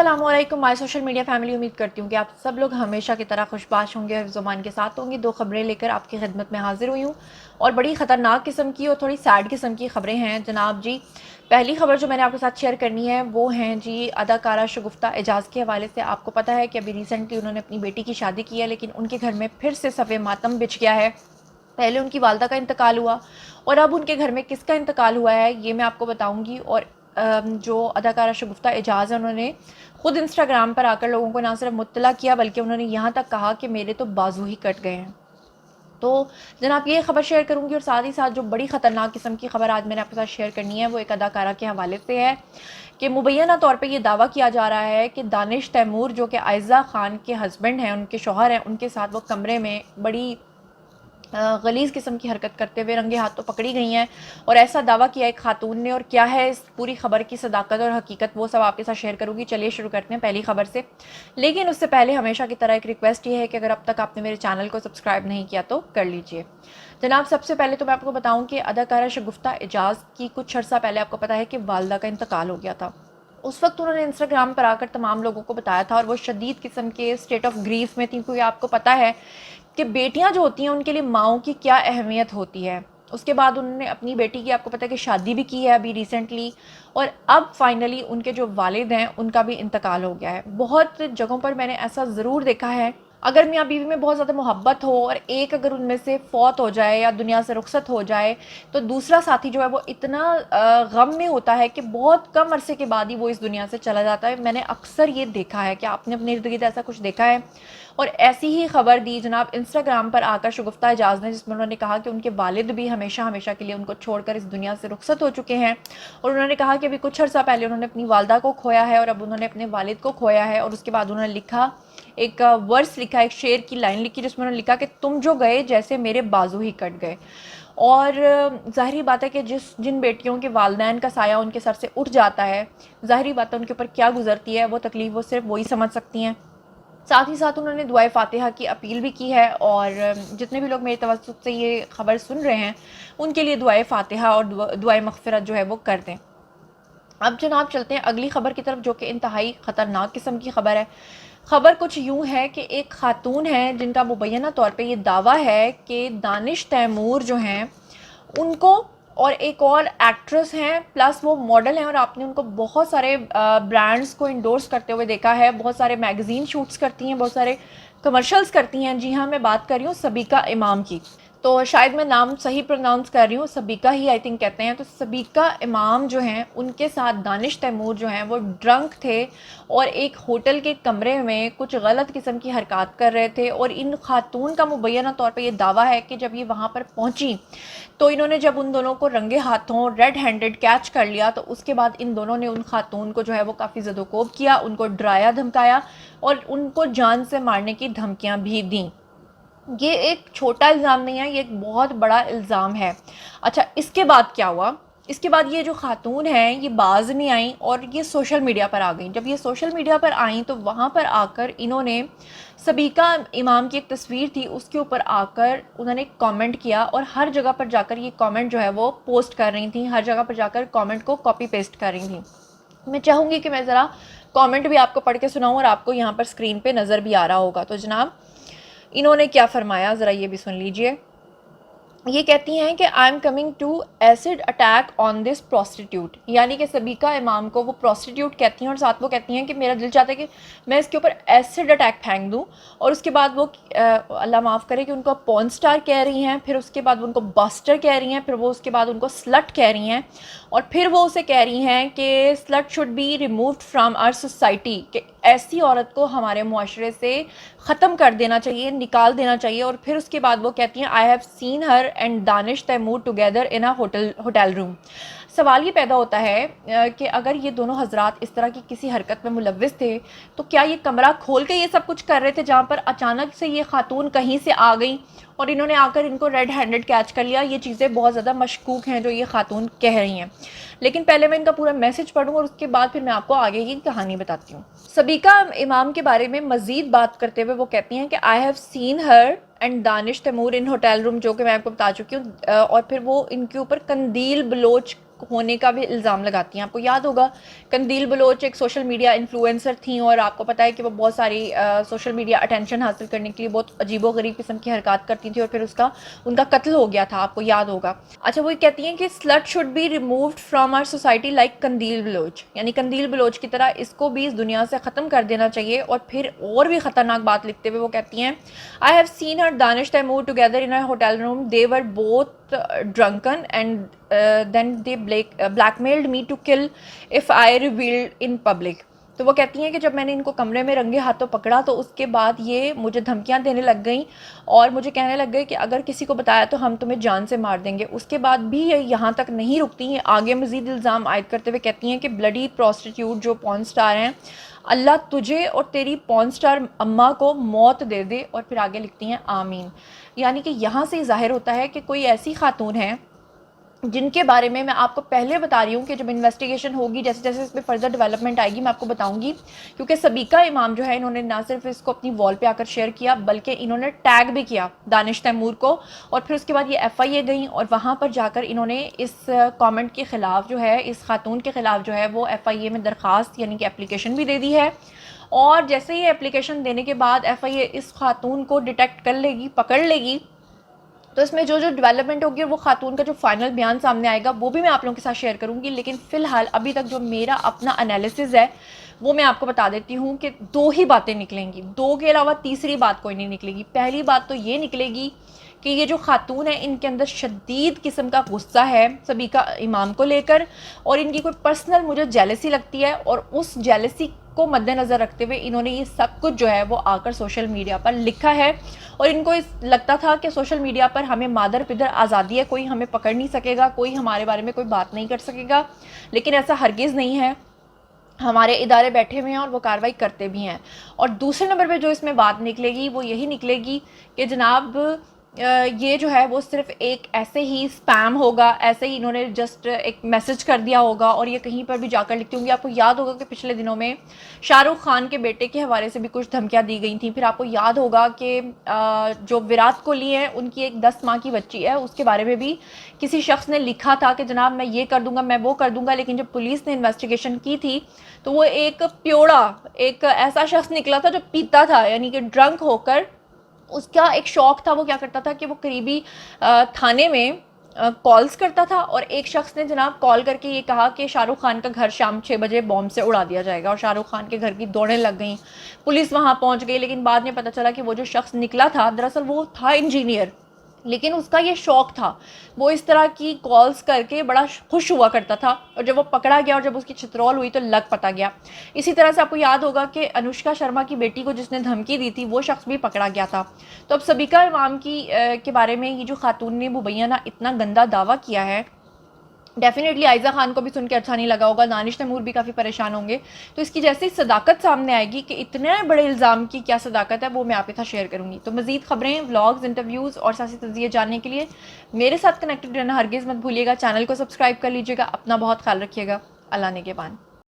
अस्सलामुअलैकुम my social media family. उम्मीद करती हूँ कि आप सब लोग हमेशा की तरह खुशबाश होंगे और ज़ुबान के साथ होंगे। दो खबरें लेकर आपकी खिदमत में हाजिर हुई हूँ और बड़ी ख़तरनाक किस्म की और थोड़ी सैड किस्म की खबरें हैं जनाब जी। पहली खबर जो मैंने आपके साथ शेयर करनी है वो हैं जी अदाकारा शगुफ्ता एजाज़ के हवाले से। आपको पता है कि अभी रिसेंटली उन्होंने अपनी बेटी की शादी की है, लेकिन उनके घर में फिर से सफ़े मातम बिछ गया है। पहले उनकी वालदा का इंतकाल हुआ और अब उनके घर में किसका इंतकाल हुआ है ये मैं आपको बताऊंगी। और जो अदाकारा शगुफ्ता एजाज़ है उन्होंने ख़ुद इंस्टाग्राम पर आकर लोगों को ना सिर्फ मुत्तला किया बल्कि उन्होंने यहाँ तक कहा कि मेरे तो बाजू ही कट गए हैं। तो जनाब ये खबर शेयर करूंगी और साथ ही साथ जो बड़ी ख़तरनाक किस्म की खबर आज मैंने आपके साथ शेयर करनी है वो एक अदाकारा के हवाले से है कि मुबैना तौर पे ये दावा किया जा रहा है कि दानिश तैमूर जो कि आयज़ा ख़ान के हस्बैंड हैं, उनके शौहर हैं, उनके साथ वो कमरे में बड़ी गलीज़ किस्म की हरकत करते हुए रंगे हाथों पकड़ी गई हैं। और ऐसा दावा किया एक खातून ने। और क्या है इस पूरी खबर की सदाकत और हकीकत वो सब आपके साथ शेयर करूंगी। चलिए शुरू करते हैं पहली खबर से। लेकिन उससे पहले हमेशा की तरह एक रिक्वेस्ट ये है कि अगर अब तक आपने मेरे चैनल को सब्सक्राइब नहीं किया तो कर लीजिए। जनाब सबसे पहले तो मैं आपको बताऊं कि अदाकारा शगुफ्ता एजाज़ की कुछ अर्सा पहले आपको पता है कि वालदा का इंतकाल हो गया था। उस वक्त उन्होंने इंस्टाग्राम पर आकर तमाम लोगों को बताया था और वो शदीद किस्म के स्टेट ऑफ ग्रीफ में थी, क्योंकि आपको पता है कि बेटियां जो होती हैं उनके लिए माओं की क्या अहमियत होती है। उसके बाद उन्होंने अपनी बेटी की आपको पता है कि शादी भी की है अभी रिसेंटली, और अब फाइनली उनके जो वालिद हैं उनका भी इंतकाल हो गया है। बहुत जगहों पर मैंने ऐसा ज़रूर देखा है, अगर मियाँ बीवी में बहुत ज़्यादा मोहब्बत हो और एक अगर उनमें से फौत हो जाए या दुनिया से रुखसत हो जाए तो दूसरा साथी जो है वो इतना गम में होता है कि बहुत कम अरसे के बाद ही वो इस दुनिया से चला जाता है। मैंने अक्सर ये देखा है। कि आपने अपने इर्द गिर्द ऐसा कुछ देखा है? और ऐसी ही खबर दी जनाब इंस्टाग्राम पर आकर शगुफ्ता एजाज़ ने, जिसमें उन्होंने कहा कि उनके वालिद भी हमेशा हमेशा के लिए उनको छोड़कर इस दुनिया से रुखसत हो चुके हैं। और उन्होंने कहा कि अभी कुछ अर्सा पहले उन्होंने अपनी वालदा को खोया है और अब उन्होंने अपने वालिद को खोया है। और उसके बाद उन्होंने लिखा एक वर्स लिखा, एक शेर की लाइन लिखी जिसमें उन्होंने लिखा कि तुम जो गए जैसे मेरे बाजू ही कट गए। और ज़ाहिरी बात है कि जिन बेटियों के वालिदैन का साया उनके सर से उठ जाता है, ज़ाहिरी बात है उनके ऊपर क्या गुजरती है वो तकलीफ़ वो सिर्फ वही समझ सकती हैं। साथ ही साथ उन्होंने दुआए फ़ातिहा की अपील भी की है। और जितने भी लोग मेरे तवज्जुह से ये खबर सुन रहे हैं उनके लिए दुआए फ़ातिहा और दुआए मग़फ़िरत जो है वो कर दें। अब जनाब चलते हैं अगली खबर की तरफ, जो कि इंतहाई ख़तरनाक किस्म की खबर है। खबर कुछ यूँ है कि एक खातून है जिनका मुबैना तौर पे ये दावा है कि दानिश तैमूर जो हैं उनको, और एक और एक्ट्रेस हैं प्लस वो मॉडल हैं, और आपने उनको बहुत सारे ब्रांड्स को इंडोर्स करते हुए देखा है, बहुत सारे मैगज़ीन शूट्स करती हैं, बहुत सारे कमर्शियल्स करती हैं। जी हाँ, मैं बात कर रही हूँ सबीका इमाम की। तो शायद मैं नाम सही प्रोनाउंस कर रही हूँ, सबीका ही आई थिंक कहते हैं। तो सबीका इमाम जो हैं उनके साथ दानिश तैमूर जो हैं वो ड्रंक थे और एक होटल के कमरे में कुछ गलत किस्म की हरकत कर रहे थे। और इन खातून का मुबैना तौर पे ये दावा है कि जब ये वहाँ पर पहुँची तो इन्होंने जब उन दोनों को रंगे हाथों रेड हैंडेड कैच कर लिया तो उसके बाद इन दोनों ने उन खातून को जो है वो काफ़ी ज़दोकोब किया, उनको डराया धमकाया और उनको जान से मारने की धमकियाँ भी दी। ये एक छोटा इल्ज़ाम नहीं है, ये एक बहुत बड़ा इल्ज़ाम है। अच्छा, इसके बाद क्या हुआ? इसके बाद ये जो खातून हैं ये बाज नहीं आई और ये सोशल मीडिया पर आ गई। जब ये सोशल मीडिया पर आई तो वहाँ पर आकर इन्होंने सबीका इमाम की एक तस्वीर थी उसके ऊपर आकर उन्होंने कमेंट किया और हर जगह पर जाकर ये कमेंट जो है वो पोस्ट कर रही थी, हर जगह पर जाकर कमेंट को कॉपी पेस्ट कर रही थी। मैं चाहूँगी कि मैं ज़रा कमेंट भी आपको पढ़ के सुनाऊँ और आपको यहाँ पर स्क्रीन पे नज़र भी आ रहा होगा। तो जनाब इन्होंने क्या फरमाया ज़रा ये भी सुन लीजिए। ये कहती हैं कि I am coming to acid attack on this prostitute, यानी कि सबीका इमाम को वो प्रोस्टिट्यूट कहती हैं और साथ वो कहती हैं कि मेरा दिल चाहता है कि मैं इसके ऊपर एसिड अटैक फेंक दूं। और उसके बाद वो अल्लाह माफ़ करे कि उनको पॉर्न स्टार कह रही हैं, फिर उसके बाद वो उनको बस्टर कह रही हैं, फिर वो उसके बाद उनको स्लट कह रही हैं और फिर वो उसे कह रही हैं कि slut should be removed from our society, कि ऐसी औरत को हमारे मुआशरे से ख़त्म कर देना चाहिए, निकाल देना चाहिए। और फिर उसके बाद वो कहती हैं I have seen her and Danish Taimoor together in a hotel room. सवाल ये पैदा होता है कि अगर ये दोनों हजरात इस तरह की किसी हरकत में मुलव्विस थे तो क्या ये कमरा खोल के ये सब कुछ कर रहे थे जहाँ पर अचानक से ये खातून कहीं से आ गई और इन्होंने आकर इनको रेड हैंडेड कैच कर लिया? ये चीज़ें बहुत ज़्यादा मशकूक हैं जो ये खातून कह रही हैं। लेकिन पहले मैं इनका पूरा मैसेज पढ़ूँ और उसके बाद फिर मैं आपको आगे की कहानी बताती हूँ। सबीका इमाम के बारे में मज़ीद बात करते हुए वो कहती हैं कि I have seen her and Danish Taimoor in hotel room, जो कि मैं आपको बता चुकी हूँ। और फिर वो इनके ऊपर कंदील बलोच ہونے کا بھی الزام لگاتی ہیں. آپ کو یاد ہوگا قندیل بلوچ ایک سوشل میڈیا انفلوئنسر تھیں اور آپ کو پتہ ہے کہ وہ بہت ساری سوشل میڈیا اٹینشن حاصل کرنے کے لیے بہت عجیب و غریب قسم کی حرکات کرتی تھیں اور پھر ان کا قتل ہو گیا تھا, آپ کو یاد ہوگا. اچھا, وہ کہتی ہیں کہ slut should be removed from our society like Qandeel Baloch, یعنی قندیل بلوچ کی طرح اس کو بھی اس دنیا سے ختم کر دینا چاہیے. اور پھر اور بھی خطرناک بات لکھتے ہوئے وہ کہتی ہیں I have seen her Danish Taimur together in a hotel room. They were both drunken and then they blackmailed me to kill if I revealed in public. تو وہ کہتی ہیں کہ جب میں نے ان کو کمرے میں رنگے ہاتھوں پکڑا تو اس کے بعد یہ مجھے دھمکیاں دینے لگ گئیں اور مجھے کہنے لگ گئے کہ اگر کسی کو بتایا تو ہم تمہیں جان سے مار دیں گے. اس کے بعد بھی یہ یہاں تک نہیں رکتی ہیں, آگے مزید الزام عائد کرتے ہوئے کہتی ہیں کہ بلڈی پروسٹیٹیوٹ جو پورن سٹار ہیں, اللہ تجھے اور تیری پورن سٹار اماں کو موت دے دے. اور پھر آگے لکھتی ہیں آمین. یعنی کہ یہاں سے ظاہر ہوتا ہے کہ کوئی ایسی خاتون ہیں جن کے بارے میں آپ کو پہلے بتا رہی ہوں کہ جب انویسٹیگیشن ہوگی, جیسے جیسے اس میں فردر ڈیولپمنٹ آئے گی میں آپ کو بتاؤں گی, کیونکہ سبیکہ امام جو ہے انہوں نے نہ صرف اس کو اپنی وال پہ آ کر شیئر کیا بلکہ انہوں نے ٹیگ بھی کیا دانش تیمور کو, اور پھر اس کے بعد یہ ایف آئی اے گئیں اور وہاں پر جا کر انہوں نے اس کامنٹ کے خلاف جو ہے, اس خاتون کے خلاف جو ہے وہ ایف آئی اے میں درخواست یعنی کہ اپلیکیشن بھی دے دی ہے. اور جیسے ہی اپلیکیشن دینے کے بعد ایف آئی اے اس خاتون کو ڈیٹیکٹ کر لے گی, پکڑ لے گی, تو اس میں جو ڈیولپمنٹ ہوگی وہ خاتون کا جو فائنل بیان سامنے آئے گا وہ بھی میں آپ لوگوں کے ساتھ شیئر کروں گی. لیکن فی الحال ابھی تک جو میرا اپنا انالیسز ہے وہ میں آپ کو بتا دیتی ہوں کہ 2 ہی باتیں نکلیں گی, 2 کے علاوہ تیسری بات کوئی نہیں نکلے گی. پہلی بات تو یہ نکلے گی کہ یہ جو خاتون ہیں ان کے اندر شدید قسم کا غصہ ہے سبیکہ امام کو لے کر, اور ان کی کوئی پرسنل مجھے جیلسی لگتی ہے, اور اس جیلسی کو مد نظر رکھتے ہوئے انہوں نے یہ سب کچھ جو ہے وہ آ کر سوشل میڈیا پر لکھا ہے. اور ان کو لگتا تھا کہ سوشل میڈیا پر ہمیں مادر پدر آزادی ہے, کوئی ہمیں پکڑ نہیں سکے گا, کوئی ہمارے بارے میں کوئی بات نہیں کر سکے گا. لیکن ایسا ہرگز نہیں ہے, ہمارے ادارے بیٹھے ہوئے ہیں اور وہ کارروائی کرتے بھی ہیں. اور دوسرے نمبر پہ جو اس میں بات نکلے گی وہ یہی نکلے گی کہ جناب یہ جو ہے وہ صرف ایک ایسے ہی سپیم ہوگا, ایسے ہی انہوں نے جسٹ ایک میسج کر دیا ہوگا, اور یہ کہیں پر بھی جا کر لکھتی ہوں گی. آپ کو یاد ہوگا کہ پچھلے دنوں میں شاہ رخ خان کے بیٹے کے حوالے سے بھی کچھ دھمکیاں دی گئی تھیں. پھر آپ کو یاد ہوگا کہ جو وراٹ کوہلی ہیں ان کی ایک 10 ماہ کی بچی ہے, اس کے بارے میں بھی کسی شخص نے لکھا تھا کہ جناب میں یہ کر دوں گا, میں وہ کر دوں گا. لیکن جب پولیس نے انویسٹیگیشن کی تھی تو وہ ایک پیوڑا, ایک ایسا شخص نکلا تھا جو پیتا تھا, یعنی کہ ڈرنک ہو کر. اس کا ایک شوق تھا, وہ کیا کرتا تھا کہ وہ قریبی تھانے میں کالز کرتا تھا, اور ایک شخص نے جناب کال کر کے یہ کہا کہ شاہ رخ خان کا گھر شام 6 بجے بوم سے اڑا دیا جائے گا, اور شاہ رخ خان کے گھر کی دوڑیں لگ گئیں, پولیس وہاں پہنچ گئی. لیکن بعد میں پتہ چلا کہ وہ جو شخص نکلا تھا دراصل وہ تھا انجینئر, لیکن اس کا یہ شوق تھا, وہ اس طرح کی کالز کر کے بڑا خوش ہوا کرتا تھا. اور جب وہ پکڑا گیا اور جب اس کی چترول ہوئی تو لگ پتا گیا. اسی طرح سے آپ کو یاد ہوگا کہ انوشکا شرما کی بیٹی کو جس نے دھمکی دی تھی وہ شخص بھی پکڑا گیا تھا. تو اب سبیکہ امام کے بارے میں یہ جو خاتون نے مبینہ اتنا گندا دعویٰ کیا ہے, ڈیفینیٹلی عائزہ خان کو بھی سن کے اچھا نہیں لگا ہوگا, دانش تیمور بھی کافی پریشان ہوں گے. تو اس کی جیسے صداقت سامنے آئے گی کہ اتنے بڑے الزام کی کیا صداقت ہے وہ میں آپ کے ساتھ شیئر کروں گی. تو مزید خبریں, ولاگز, انٹرویوز اور سیاسی تجزیے جاننے کے لیے میرے ساتھ کنیکٹڈ رہنا ہرگز مت بھولیے گا. چینل کو سبسکرائب کر لیجیے گا. اپنا بہت خیال رکھیے گا. اللہ نگہبان.